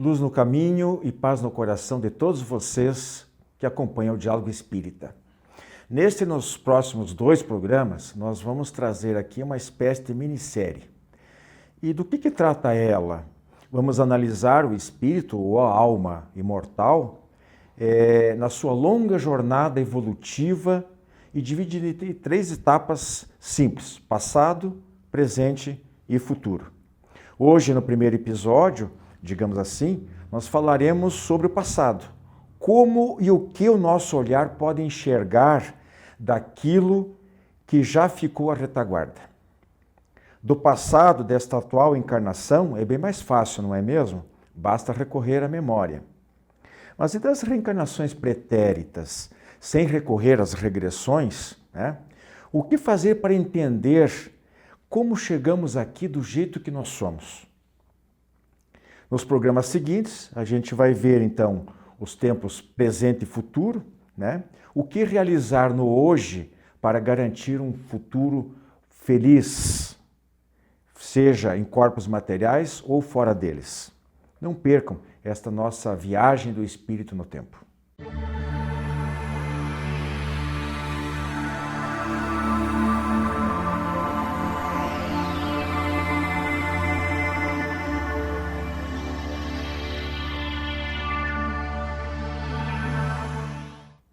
luz no caminho e paz no coração de todos vocês que acompanham o Diálogo Espírita. Neste e nos próximos 2 programas, nós vamos trazer aqui uma espécie de minissérie. E do que trata ela? Vamos analisar o espírito ou a alma imortal na sua longa jornada evolutiva e dividida em 3 etapas simples: passado, presente e futuro. Hoje, no primeiro episódio, digamos assim, nós falaremos sobre o passado. Como e o que o nosso olhar pode enxergar daquilo que já ficou à retaguarda. Do passado desta atual encarnação é bem mais fácil, não é mesmo? Basta recorrer à memória. Mas e das reencarnações pretéritas, sem recorrer às regressões, né? O que fazer para entender como chegamos aqui do jeito que nós somos? Nos programas seguintes, a gente vai ver então os tempos presente e futuro, né? O que realizar no hoje para garantir um futuro feliz, seja em corpos materiais ou fora deles. Não percam esta nossa viagem do espírito no tempo.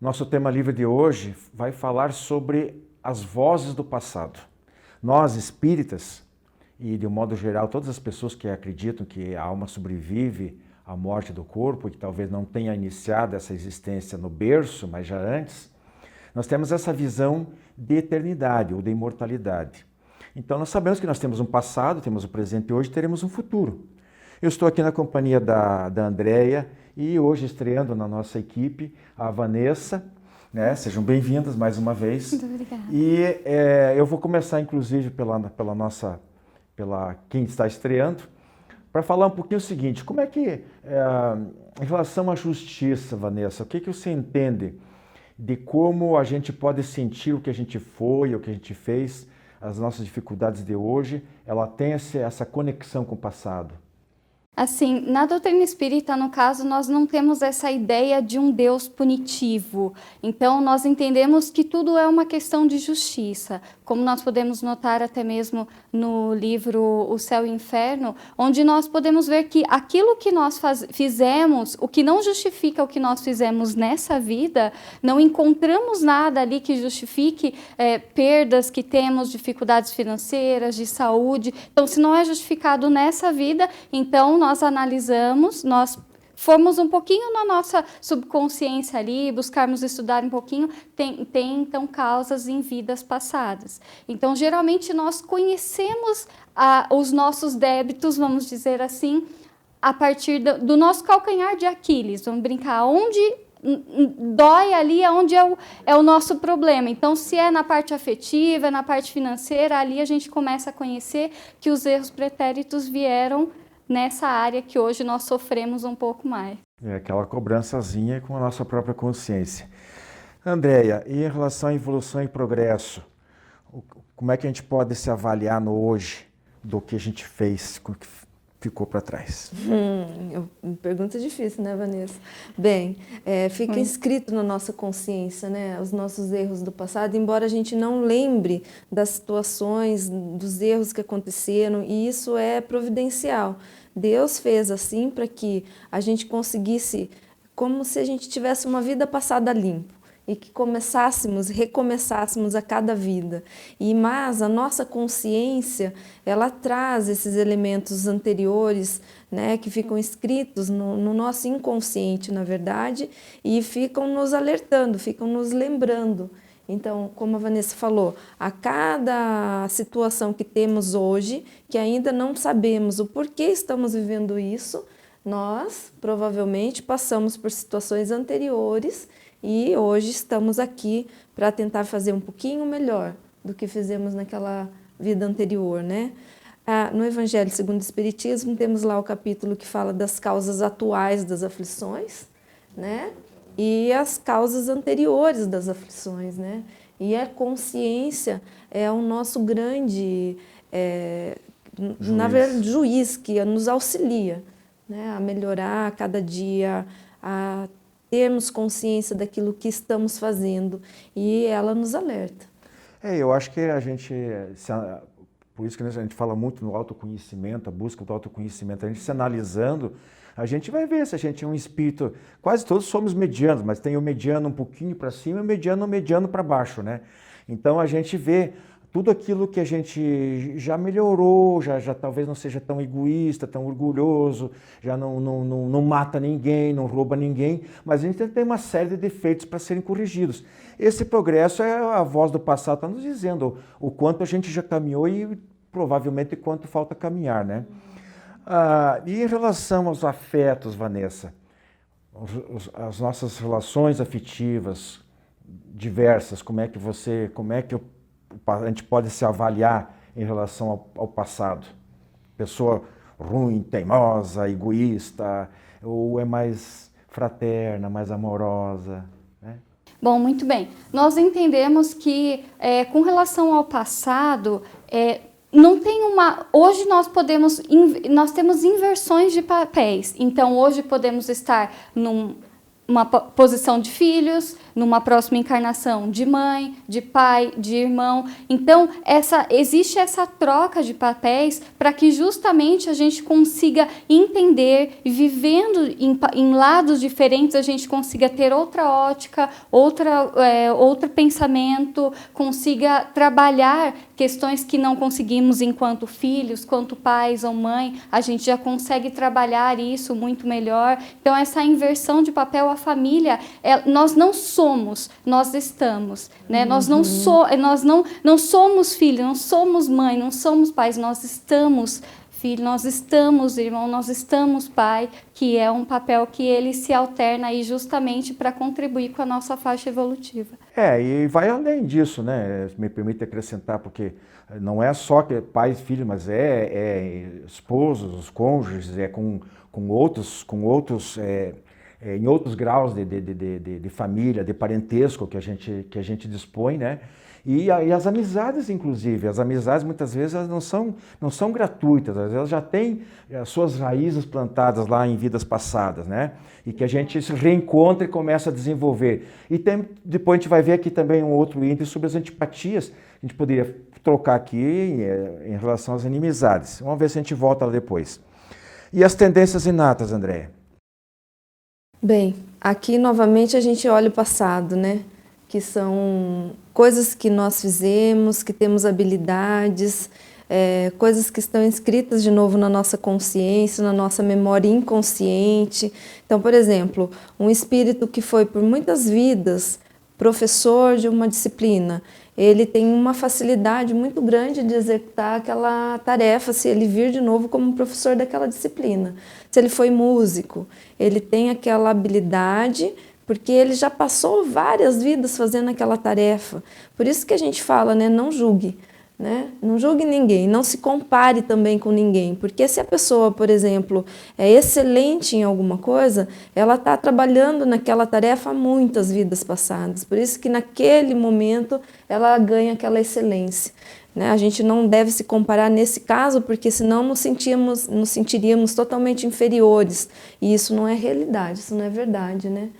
Nosso tema livre de hoje vai falar sobre as vozes do passado. Nós, espíritas, e de um modo geral todas as pessoas que acreditam que a alma sobrevive à morte do corpo, que talvez não tenha iniciado essa existência no berço, mas já antes, nós temos essa visão de eternidade ou de imortalidade. Então nós sabemos que nós temos um passado, temos o presente e hoje teremos um futuro. Eu estou aqui na companhia da Andréia e hoje estreando na nossa equipe a Vanessa, né? Sejam bem-vindas mais uma vez. Muito obrigada. E eu vou começar inclusive pela quem está estreando, para falar um pouquinho o seguinte: como é que, em relação à justiça, Vanessa, o que você entende de como a gente pode sentir o que a gente foi, o que a gente fez, as nossas dificuldades de hoje, ela tem essa conexão com o passado? Assim, na doutrina espírita, no caso, nós não temos essa ideia de um Deus punitivo. Então, nós entendemos que tudo é uma questão de justiça. Como nós podemos notar até mesmo no livro O Céu e o Inferno, onde nós podemos ver que aquilo que nós fizemos, o que não justifica o que nós fizemos nessa vida, não encontramos nada ali que justifique perdas que temos, dificuldades financeiras, de saúde. Então, se não é justificado nessa vida, então nós analisamos, nós formos um pouquinho na nossa subconsciência ali, buscarmos estudar um pouquinho, tem então causas em vidas passadas. Então, geralmente nós conhecemos os nossos débitos, vamos dizer assim, a partir do nosso calcanhar de Aquiles, vamos brincar, onde dói ali, onde é o nosso problema. Então, se é na parte afetiva, na parte financeira, ali a gente começa a conhecer que os erros pretéritos vieram nessa área que hoje nós sofremos um pouco mais. É aquela cobrançazinha com a nossa própria consciência. Andréia, e em relação à evolução e progresso, como é que a gente pode se avaliar no hoje do que a gente fez, com o que ficou para trás? Pergunta difícil, né, Vanessa? Bem, fica inscrito na nossa consciência, né, os nossos erros do passado, embora a gente não lembre das situações, dos erros que aconteceram, e isso é providencial. Deus fez assim para que a gente conseguisse, como se a gente tivesse uma vida passada limpo, e que recomeçássemos a cada vida. Mas a nossa consciência, ela traz esses elementos anteriores, né, que ficam escritos no nosso inconsciente, na verdade, e ficam nos alertando, ficam nos lembrando. Então, como a Vanessa falou, a cada situação que temos hoje, que ainda não sabemos o porquê estamos vivendo isso, nós provavelmente passamos por situações anteriores e hoje estamos aqui para tentar fazer um pouquinho melhor do que fizemos naquela vida anterior, né? No Evangelho segundo o Espiritismo, temos lá o capítulo que fala das causas atuais das aflições, né? E as causas anteriores das aflições, né? E a consciência é o nosso grande, na verdade, juiz que nos auxilia, né? A melhorar a cada dia, a termos consciência daquilo que estamos fazendo, e ela nos alerta. Eu acho que a gente, por isso que a gente fala muito no autoconhecimento, a busca do autoconhecimento, a gente se analisando, a gente vai ver se a gente é um espírito, quase todos somos medianos, mas tem o mediano um pouquinho para cima e o mediano para baixo, né? Então a gente vê tudo aquilo que a gente já melhorou, já talvez não seja tão egoísta, tão orgulhoso, já não mata ninguém, não rouba ninguém, mas a gente tem uma série de defeitos para serem corrigidos. Esse progresso é a voz do passado, está nos dizendo o quanto a gente já caminhou e provavelmente quanto falta caminhar, né? E em relação aos afetos, Vanessa, as nossas relações afetivas diversas, como é que a gente pode se avaliar em relação ao passado? Pessoa ruim, teimosa, egoísta, ou é mais fraterna, mais amorosa, né? Bom, muito bem. Nós entendemos que, com relação ao passado, não tem uma... Hoje nós temos inversões de papéis. Então, hoje podemos estar numa posição de filhos, numa próxima encarnação de mãe, de pai, de irmão. Então, existe essa troca de papéis para que justamente a gente consiga entender, vivendo em lados diferentes, a gente consiga ter outra ótica, outro pensamento, consiga trabalhar questões que não conseguimos enquanto filhos, quanto pais ou mãe, a gente já consegue trabalhar isso muito melhor. Então, essa inversão de papel, a família, nós não somos, nós estamos, né? Nós não somos filhos, não somos mãe, não somos pais, nós estamos filho, nós estamos irmão, nós estamos pai, que é um papel que ele se alterna aí justamente para contribuir com a nossa faixa evolutiva. E vai além disso, né? Me permite acrescentar, porque não é só que pai e filho, mas esposos, cônjuges, com outros em outros graus de família, de parentesco que a gente dispõe, né? E as amizades, inclusive. As amizades, muitas vezes, elas não são gratuitas, às vezes elas já têm as suas raízes plantadas lá em vidas passadas, né? E que a gente se reencontra e começa a desenvolver. E depois a gente vai ver aqui também um outro índice sobre as antipatias. A gente poderia trocar aqui em relação às inimizades. Vamos ver se a gente volta lá depois. E as tendências inatas, Andréia? Bem, aqui novamente a gente olha o passado, né? Que são coisas que nós fizemos, que temos habilidades, coisas que estão inscritas de novo na nossa consciência, na nossa memória inconsciente. Então, por exemplo, um espírito que foi por muitas vidas professor de uma disciplina, ele tem uma facilidade muito grande de executar aquela tarefa se ele vir de novo como professor daquela disciplina. Se ele foi músico, ele tem aquela habilidade porque ele já passou várias vidas fazendo aquela tarefa. Por isso que a gente fala, né, não julgue, né? Não julgue ninguém, não se compare também com ninguém, porque se a pessoa, por exemplo, é excelente em alguma coisa, ela está trabalhando naquela tarefa há muitas vidas passadas, por isso que naquele momento ela ganha aquela excelência, né? A gente não deve se comparar nesse caso, porque senão nos sentiríamos totalmente inferiores, e isso não é realidade, isso não é verdade, né?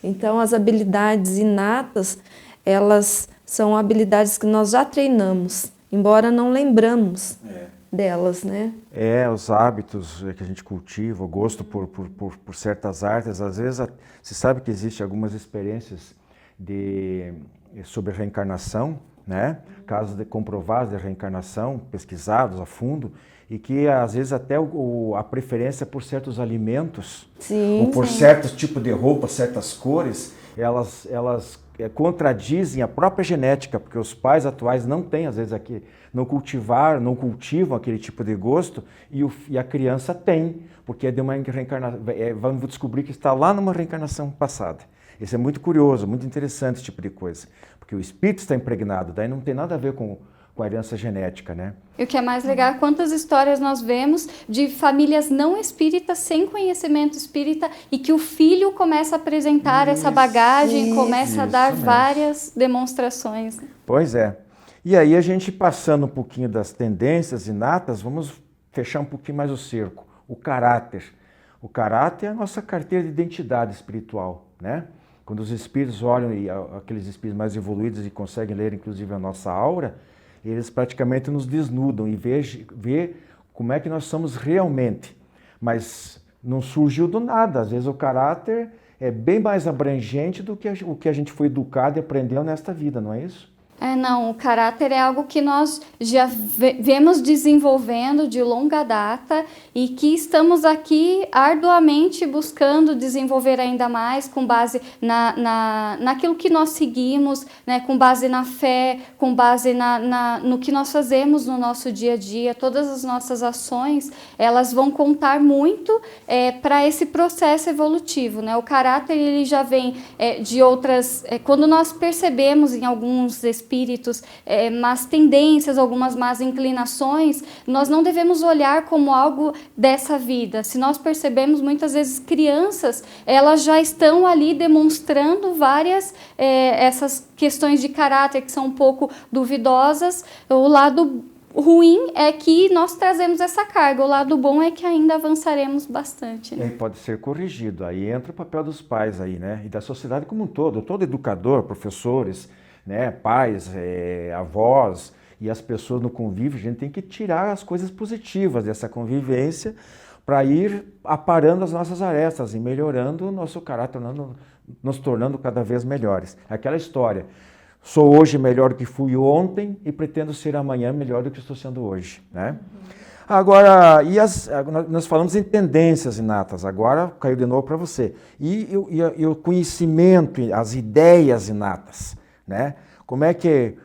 Então, as habilidades inatas, elas são habilidades que nós já treinamos, embora não lembramos delas, né? Os hábitos que a gente cultiva, o gosto por certas artes, às vezes se sabe que existem algumas experiências sobre reencarnação, né? Casos comprovados de reencarnação, pesquisados a fundo, e que às vezes até a preferência por certos alimentos, ou por certos tipos de roupa, certas cores, elas contradizem a própria genética, porque os pais atuais não têm, às vezes, não cultivam aquele tipo de gosto, e a criança tem, porque é de uma reencarnação, vamos descobrir que está lá numa reencarnação passada. Isso é muito curioso, muito interessante esse tipo de coisa, porque o espírito está impregnado, daí não tem nada a ver com a herança genética, né? E o que é mais legal, quantas histórias nós vemos de famílias não espíritas, sem conhecimento espírita, e que o filho começa a apresentar essa bagagem, começa a dar várias demonstrações. Pois é. E aí a gente passando um pouquinho das tendências inatas, vamos fechar um pouquinho mais o cerco. O caráter. O caráter é a nossa carteira de identidade espiritual, né? Quando os espíritos olham, e aqueles espíritos mais evoluídos e conseguem ler inclusive a nossa aura, eles praticamente nos desnudam e vê como é que nós somos realmente. Mas não surgiu do nada, às vezes o caráter é bem mais abrangente do que o que a gente foi educado e aprendeu nesta vida, não é isso? Não, o caráter é algo que nós já vemos desenvolvendo de longa data e que estamos aqui arduamente buscando desenvolver ainda mais com base naquilo que nós seguimos, né, com base na fé, com base no que nós fazemos no nosso dia a dia. Todas as nossas ações, elas vão contar muito para esse processo evolutivo, né? O caráter, ele já vem de outras... quando nós percebemos em alguns espíritos más tendências, algumas más inclinações, nós não devemos olhar como algo dessa vida. Se nós percebemos, muitas vezes crianças, elas já estão ali demonstrando várias essas questões de caráter que são um pouco duvidosas. O lado ruim é que nós trazemos essa carga, o lado bom é que ainda avançaremos bastante. E aí pode ser corrigido, aí entra o papel dos pais aí, né? E da sociedade como um todo educador, professores, né, pais, avós e as pessoas no convívio, a gente tem que tirar as coisas positivas dessa convivência para ir aparando as nossas arestas e melhorando o nosso caráter, nos tornando cada vez melhores. Aquela história, sou hoje melhor do que fui ontem e pretendo ser amanhã melhor do que estou sendo hoje, né? Agora, nós falamos em tendências inatas, agora caiu de novo para você. E o conhecimento, as ideias inatas, né? Como é que...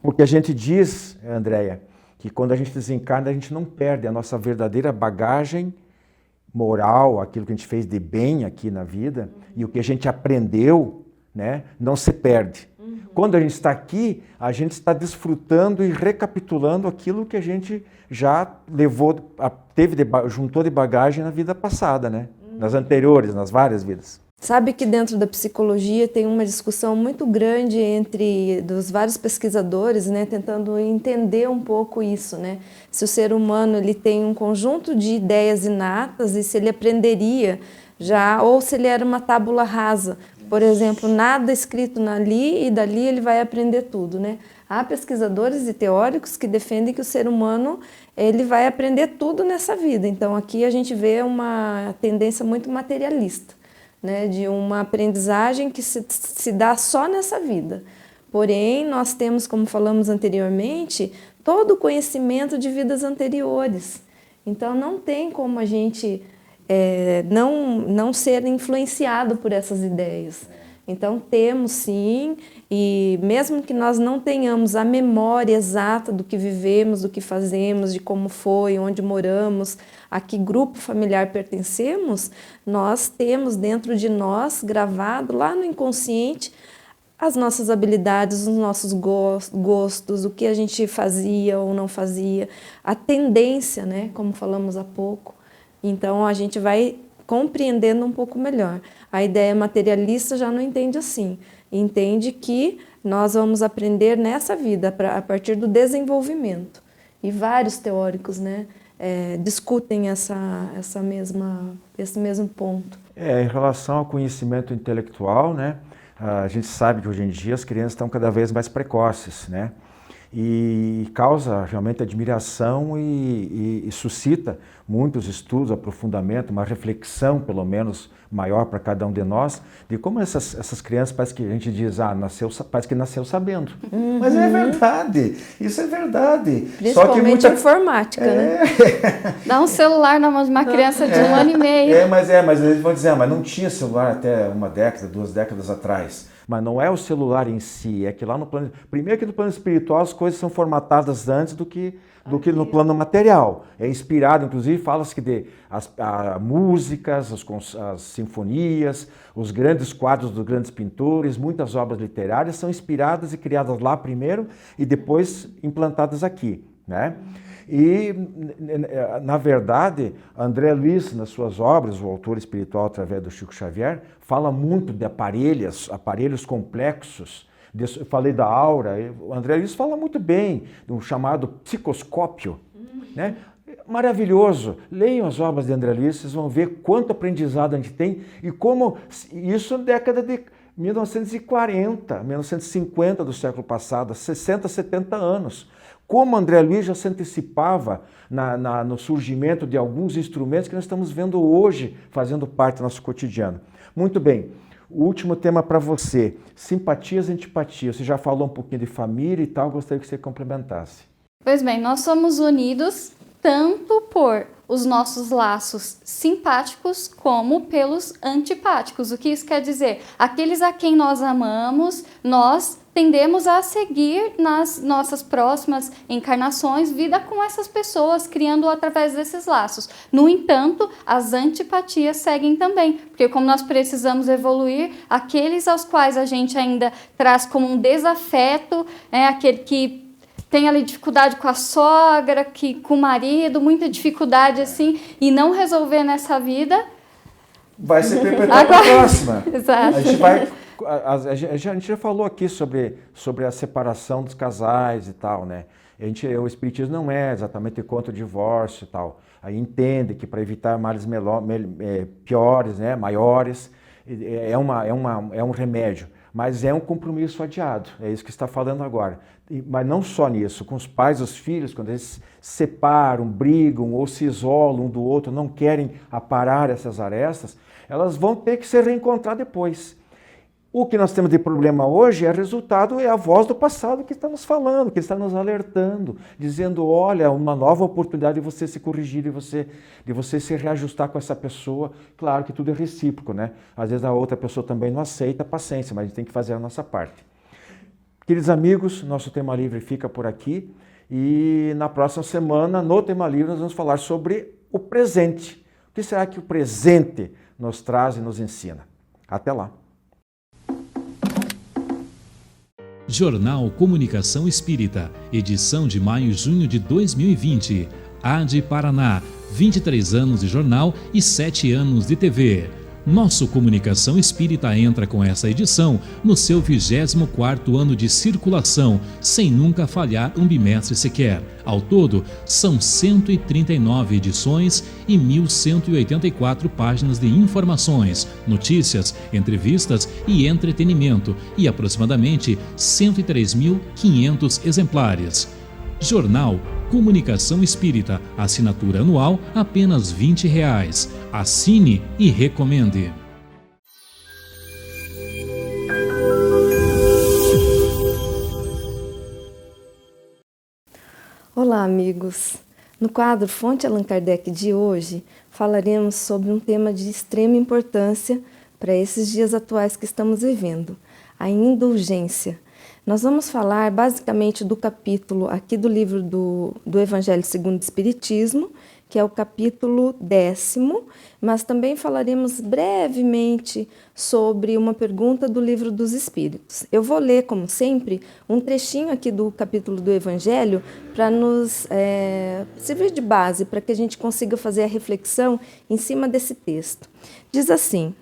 Porque a gente diz, Andréia, que quando a gente desencarna, a gente não perde a nossa verdadeira bagagem moral, aquilo que a gente fez de bem aqui na vida, e o que a gente aprendeu, né, não se perde. Quando a gente está aqui, a gente está desfrutando e recapitulando aquilo que a gente já levou, juntou de bagagem na vida passada, né? Nas anteriores, nas várias vidas. Sabe que dentro da psicologia tem uma discussão muito grande dos vários pesquisadores, né, tentando entender um pouco isso, né? Se o ser humano ele tem um conjunto de ideias inatas e se ele aprenderia já, ou se ele era uma tábula rasa, por exemplo, nada escrito ali e dali ele vai aprender tudo, né? Há pesquisadores e teóricos que defendem que o ser humano ele vai aprender tudo nessa vida. Então aqui a gente vê uma tendência muito materialista, né, de uma aprendizagem que se dá só nessa vida. Porém, nós temos, como falamos anteriormente, todo o conhecimento de vidas anteriores. Então, não tem como a gente não ser influenciado por essas ideias. Então, temos sim, e mesmo que nós não tenhamos a memória exata do que vivemos, do que fazemos, de como foi, onde moramos, a que grupo familiar pertencemos, nós temos dentro de nós, gravado lá no inconsciente, as nossas habilidades, os nossos gostos, o que a gente fazia ou não fazia, a tendência, né, como falamos há pouco. Então, a gente vai compreendendo um pouco melhor. A ideia materialista já não entende assim. Entende que nós vamos aprender nessa vida, a partir do desenvolvimento. E vários teóricos, né, discutem esse mesmo ponto. Em relação ao conhecimento intelectual, né, a gente sabe que hoje em dia as crianças estão cada vez mais precoces, né? E causa realmente admiração e suscita muitos estudos, aprofundamento, uma reflexão, pelo menos, maior para cada um de nós, de como essas crianças, parece que a gente diz, parece que nasceu sabendo. Mas é verdade, isso é verdade. Principalmente Só que informática, né? Dá um celular na mão de uma criança de 1 ano e meio. Mas eles vão dizer, mas não tinha celular até 1 década, 2 décadas atrás. Mas não é o celular em si, é que lá no plano... Primeiro que no plano espiritual as coisas são formatadas antes do que no plano material. É inspirado, inclusive, fala-se que as músicas, as sinfonias, os grandes quadros dos grandes pintores, muitas obras literárias são inspiradas e criadas lá primeiro e depois implantadas aqui, né? E, na verdade, André Luiz, nas suas obras, o autor espiritual através do Chico Xavier, fala muito de aparelhos complexos. Eu falei da aura, o André Luiz fala muito bem do chamado psicoscópio, né? Maravilhoso. Leiam as obras de André Luiz, vocês vão ver quanto aprendizado a gente tem e como isso na década de 1940, 1950 do século passado, 60, 70 anos. Como André Luiz já se antecipava no surgimento de alguns instrumentos que nós estamos vendo hoje fazendo parte do nosso cotidiano. Muito bem, o último tema para você, simpatias e antipatias. Você já falou um pouquinho de família e tal, gostaria que você complementasse. Pois bem, nós somos unidos tanto por os nossos laços simpáticos como pelos antipáticos. O que isso quer dizer? Aqueles a quem nós amamos, nós tendemos a seguir nas nossas próximas encarnações, vida com essas pessoas, criando através desses laços. No entanto, as antipatias seguem também, porque como nós precisamos evoluir, aqueles aos quais a gente ainda traz como um desafeto, aquele que tem ali dificuldade com a sogra, com o marido, muita dificuldade assim, e não resolver nessa vida, vai ser perpetuado para a próxima. Exato. A gente já falou aqui sobre a separação dos casais e tal, né? O Espiritismo não é exatamente contra o divórcio e tal. Aí entende que para evitar males piores, né, maiores, é um remédio. Mas é um compromisso adiado, é isso que está falando agora. Mas não só nisso, com os pais e os filhos, quando eles se separam, brigam ou se isolam um do outro, não querem aparar essas arestas, elas vão ter que se reencontrar depois. O que nós temos de problema hoje é a voz do passado que está nos falando, que está nos alertando, dizendo, olha, uma nova oportunidade de você se corrigir, de você se reajustar com essa pessoa. Claro que tudo é recíproco, né? Às vezes a outra pessoa também não aceita, paciência, mas a gente tem que fazer a nossa parte. Queridos amigos, nosso Tema Livre fica por aqui e na próxima semana, no Tema Livre, nós vamos falar sobre o presente. O que será que o presente nos traz e nos ensina? Até lá! Jornal Comunicação Espírita, edição de maio e junho de 2020. AD Paraná, 23 anos de jornal e 7 anos de TV. Nosso Comunicação Espírita entra com essa edição no seu 24º ano de circulação, sem nunca falhar um bimestre sequer. Ao todo, são 139 edições e 1.184 páginas de informações, notícias, entrevistas e entretenimento, e aproximadamente 103.500 exemplares. Jornal Comunicação Espírita, assinatura anual apenas R$20. Assine e recomende. Olá, amigos! No quadro Fonte Allan Kardec de hoje, falaremos sobre um tema de extrema importância para esses dias atuais que estamos vivendo, a indulgência. Nós vamos falar basicamente do capítulo aqui do livro do Evangelho segundo o Espiritismo, que é o capítulo 10º, mas também falaremos brevemente sobre uma pergunta do Livro dos Espíritos. Eu vou ler, como sempre, um trechinho aqui do capítulo do Evangelho para nos servir de base, para que a gente consiga fazer a reflexão em cima desse texto. Diz assim...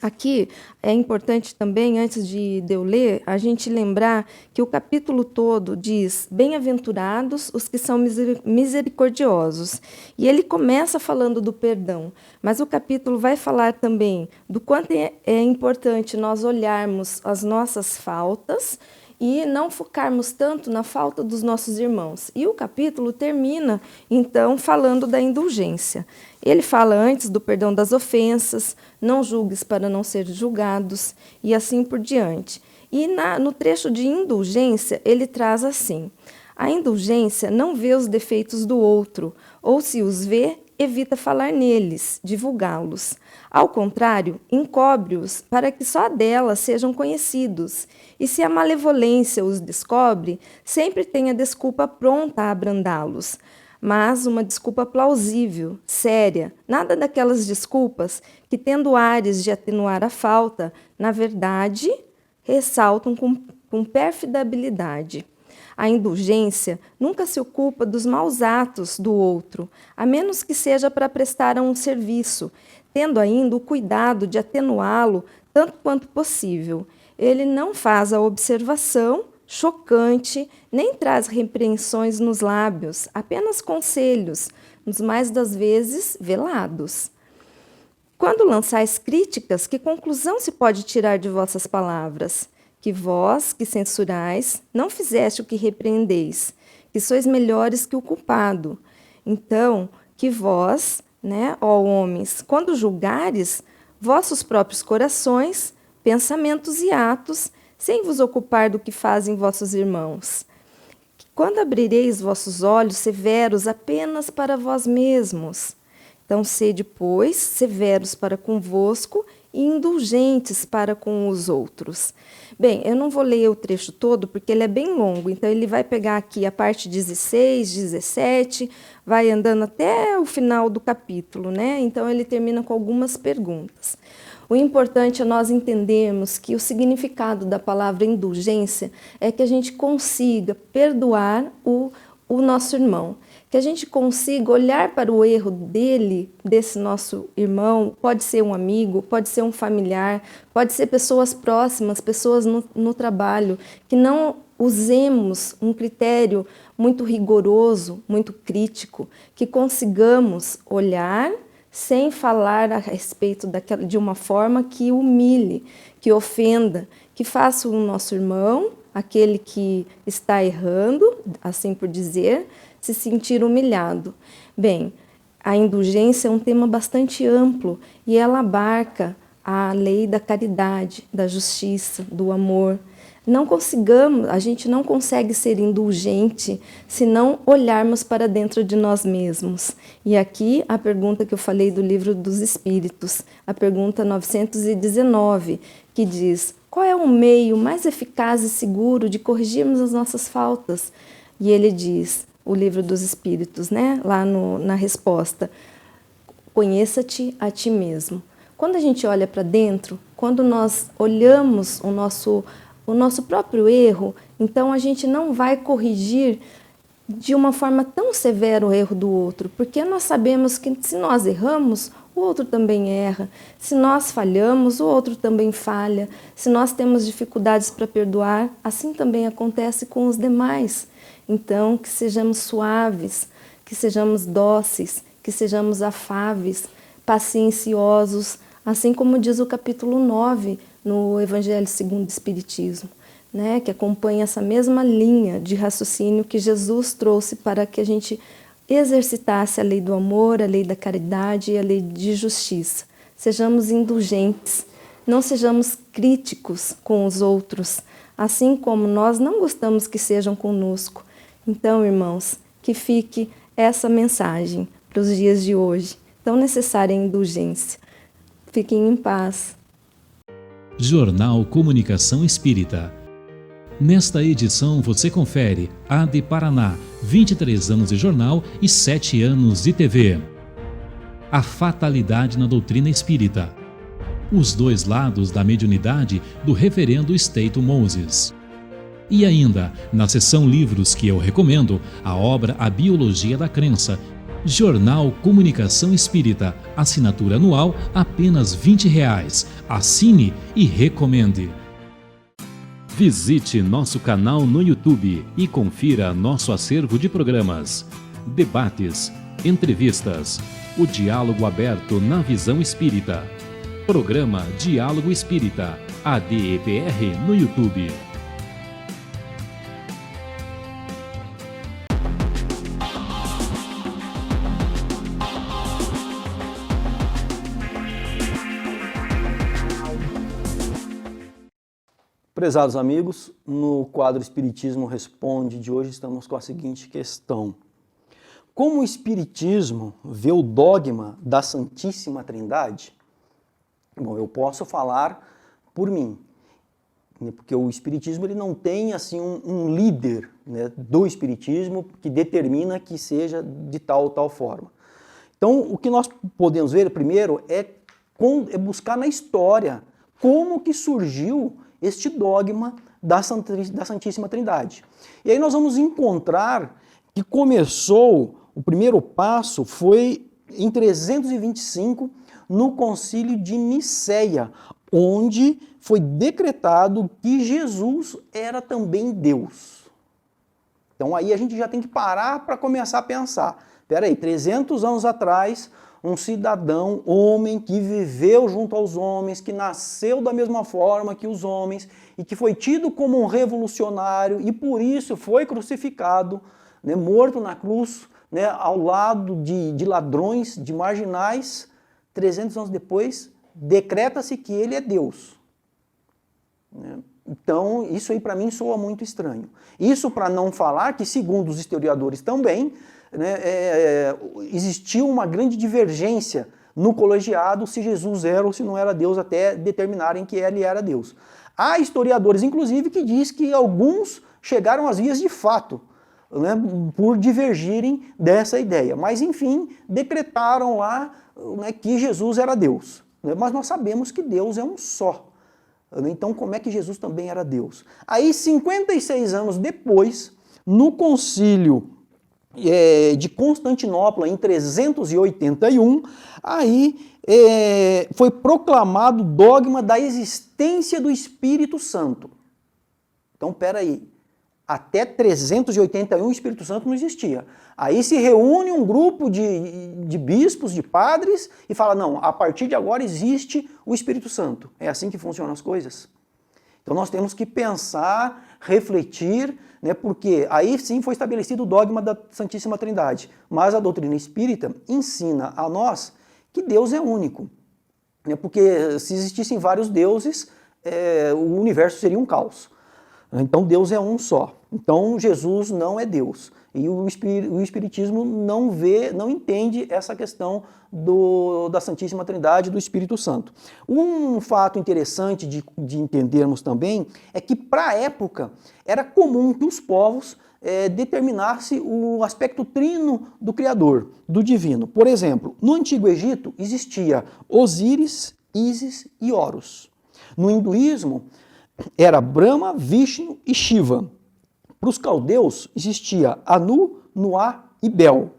Aqui é importante também, antes de eu ler, a gente lembrar que o capítulo todo diz: bem-aventurados os que são misericordiosos. E ele começa falando do perdão, mas o capítulo vai falar também do quanto é importante nós olharmos as nossas faltas e não focarmos tanto na falta dos nossos irmãos. E o capítulo termina, então, falando da indulgência. Ele fala antes do perdão das ofensas, não julgues para não ser julgados, e assim por diante. E no trecho de indulgência, ele traz assim: a indulgência não vê os defeitos do outro, ou se os vê, evita falar neles, divulgá-los. Ao contrário, encobre-os para que só delas sejam conhecidos. E se a malevolência os descobre, sempre tenha desculpa pronta a abrandá-los. Mas uma desculpa plausível, séria, nada daquelas desculpas que, tendo ares de atenuar a falta, na verdade, ressaltam com pérfida habilidade. A indulgência nunca se ocupa dos maus atos do outro, a menos que seja para prestar um serviço, tendo ainda o cuidado de atenuá-lo tanto quanto possível. Ele não faz a observação, chocante, nem traz repreensões nos lábios, apenas conselhos, nos mais das vezes velados. Quando lançais críticas, que conclusão se pode tirar de vossas palavras? Que vós, que censurais, não fizeste o que repreendeis, que sois melhores que o culpado. Então, que vós, ó homens, quando julgares vossos próprios corações, pensamentos e atos, sem vos ocupar do que fazem vossos irmãos. Quando abrireis vossos olhos severos apenas para vós mesmos. Então, sede, pois, severos para convosco e indulgentes para com os outros. Bem, eu não vou ler o trecho todo porque ele é bem longo, então ele vai pegar aqui a parte 16, 17, vai andando até o final do capítulo, Então ele termina com algumas perguntas. O importante é nós entendermos que o significado da palavra indulgência é que a gente consiga perdoar o nosso irmão, que a gente consiga olhar para o erro dele, desse nosso irmão, pode ser um amigo, pode ser um familiar, pode ser pessoas próximas, pessoas no trabalho, que não usemos um critério muito rigoroso, muito crítico, que consigamos olhar sem falar a respeito de uma forma que humilhe, que ofenda, que faça o nosso irmão, aquele que está errando, assim por dizer, se sentir humilhado. Bem, a indulgência é um tema bastante amplo e ela abarca a lei da caridade, da justiça, do amor. A gente não consegue ser indulgente se não olharmos para dentro de nós mesmos. E aqui a pergunta que eu falei do Livro dos Espíritos, a pergunta 919, que diz: qual é o meio mais eficaz e seguro de corrigirmos as nossas faltas? E ele diz, o Livro dos Espíritos, lá na resposta: conheça-te a ti mesmo. Quando a gente olha para dentro, quando nós olhamos o nosso próprio erro, então a gente não vai corrigir de uma forma tão severa o erro do outro, porque nós sabemos que se nós erramos, o outro também erra. Se nós falhamos, o outro também falha. Se nós temos dificuldades para perdoar, assim também acontece com os demais. Então, que sejamos suaves, que sejamos dóceis, que sejamos afáveis, pacienciosos, assim como diz o capítulo 9 no Evangelho segundo o Espiritismo, que acompanha essa mesma linha de raciocínio que Jesus trouxe para que a gente exercitasse a lei do amor, a lei da caridade e a lei de justiça. Sejamos indulgentes, não sejamos críticos com os outros, assim como nós não gostamos que sejam conosco. Então, irmãos, que fique essa mensagem para os dias de hoje, tão necessária a indulgência. Fiquem em paz. Jornal Comunicação Espírita. Nesta edição você confere AD Paraná, 23 anos de jornal e 7 anos de TV. A fatalidade na doutrina espírita. Os dois lados da mediunidade do reverendo Staton Moses. E ainda, na seção livros que eu recomendo, a obra A Biologia da Crença, Jornal Comunicação Espírita, assinatura anual apenas R$20. Assine e recomende. Visite nosso canal no YouTube e confira nosso acervo de programas, debates, entrevistas, o diálogo aberto na visão espírita. Programa Diálogo Espírita, ADEPR no YouTube. Prezados amigos, no quadro Espiritismo Responde de hoje estamos com a seguinte questão: como o Espiritismo vê o dogma da Santíssima Trindade? Bom, eu posso falar por mim, porque o Espiritismo ele não tem assim um líder do Espiritismo que determina que seja de tal ou tal forma. Então, o que nós podemos ver primeiro é buscar na história como que surgiu este dogma da Santíssima Trindade. E aí nós vamos encontrar que o primeiro passo foi em 325, no Concílio de Nicéia, onde foi decretado que Jesus era também Deus. Então aí a gente já tem que parar para começar a pensar. Espera aí, 300 anos atrás, um cidadão, homem, que viveu junto aos homens, que nasceu da mesma forma que os homens e que foi tido como um revolucionário e por isso foi crucificado, né, morto na cruz, né, ao lado de ladrões, de marginais. 300 anos depois, decreta-se que ele é Deus. Né? Então, isso aí para mim soa muito estranho. Isso para não falar que, segundo os historiadores também, né, existiu uma grande divergência no colegiado se Jesus era ou se não era Deus, até determinarem que ele era Deus. Há historiadores, inclusive, que diz que alguns chegaram às vias de fato, né, por divergirem dessa ideia. Mas, enfim, decretaram lá, né, que Jesus era Deus. Né? Mas nós sabemos que Deus é um só. Então, como é que Jesus também era Deus? Aí, 56 anos depois, no concílio de Constantinopla, em 381, aí foi proclamado o dogma da existência do Espírito Santo. Então, peraí, até 381 o Espírito Santo não existia. Aí se reúne um grupo de bispos, de padres, e fala, não, a partir de agora existe o Espírito Santo. É assim que funcionam as coisas. Então nós temos que pensar, refletir, né, porque aí sim foi estabelecido o dogma da Santíssima Trindade. Mas a doutrina espírita ensina a nós que Deus é único. Né, porque se existissem vários deuses, o universo seria um caos. Então Deus é um só. Então Jesus não é Deus. E o Espiritismo não entende essa questão da Santíssima Trindade, do Espírito Santo. Um fato interessante de entendermos também é que, para a época, era comum que os povos determinassem o aspecto trino do Criador, do divino. Por exemplo, no Antigo Egito existia Osíris, Ísis e Horus. No hinduísmo era Brahma, Vishnu e Shiva. Para os caldeus existia Anu, Nuá e Bel.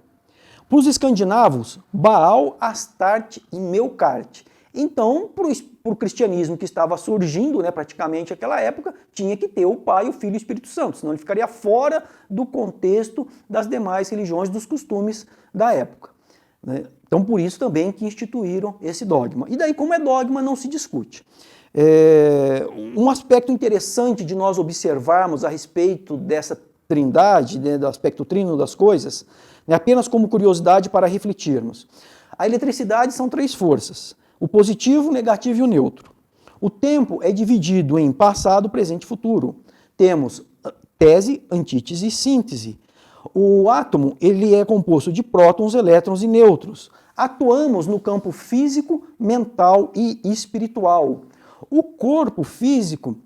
Para os escandinavos, Baal, Astarte e Melkart. Então, para o cristianismo que estava surgindo, né, praticamente naquela época, tinha que ter o Pai, o Filho e o Espírito Santo, senão ele ficaria fora do contexto das demais religiões, dos costumes da época. Né? Então, por isso também que instituíram esse dogma. E daí, como é dogma, não se discute. Um aspecto interessante de nós observarmos a respeito dessa trindade, né, do aspecto trino das coisas, né, apenas como curiosidade para refletirmos. A eletricidade são 3 forças, o positivo, o negativo e o neutro. O tempo é dividido em passado, presente e futuro. Temos tese, antítese e síntese. O átomo ele é composto de prótons, elétrons e nêutrons. Atuamos no campo físico, mental e espiritual. O corpo físico,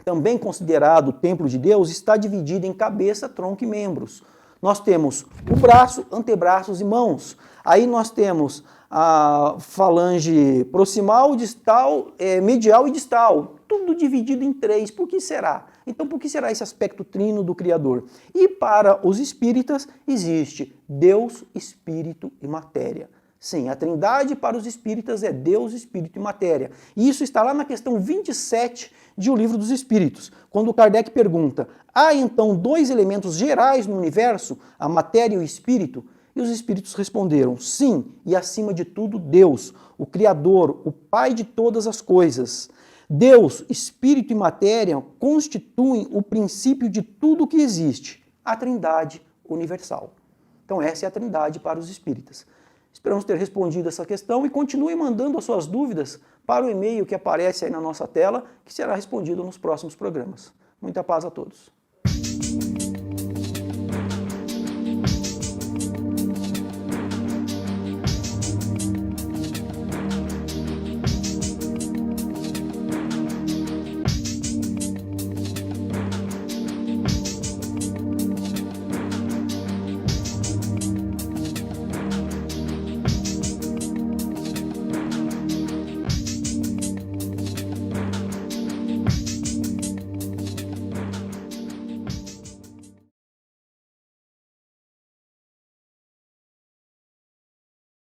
também considerado o templo de Deus, está dividido em cabeça, tronco e membros. Nós temos o braço, antebraços e mãos. Aí nós temos a falange proximal, distal, medial e distal. Tudo dividido em 3. Por que será? Então, por que será esse aspecto trino do Criador? E para os espíritas existe Deus, Espírito e Matéria. Sim, a trindade para os espíritas é Deus, Espírito e Matéria. E isso está lá na questão 27 de O Livro dos Espíritos, quando Kardec pergunta, há então 2 elementos gerais no universo, a matéria e o espírito? E os espíritos responderam, sim, e acima de tudo Deus, o Criador, o Pai de todas as coisas. Deus, Espírito e Matéria constituem o princípio de tudo que existe, a trindade universal. Então essa é a trindade para os espíritas. Esperamos ter respondido essa questão e continue mandando as suas dúvidas para o e-mail que aparece aí na nossa tela, que será respondido nos próximos programas. Muita paz a todos.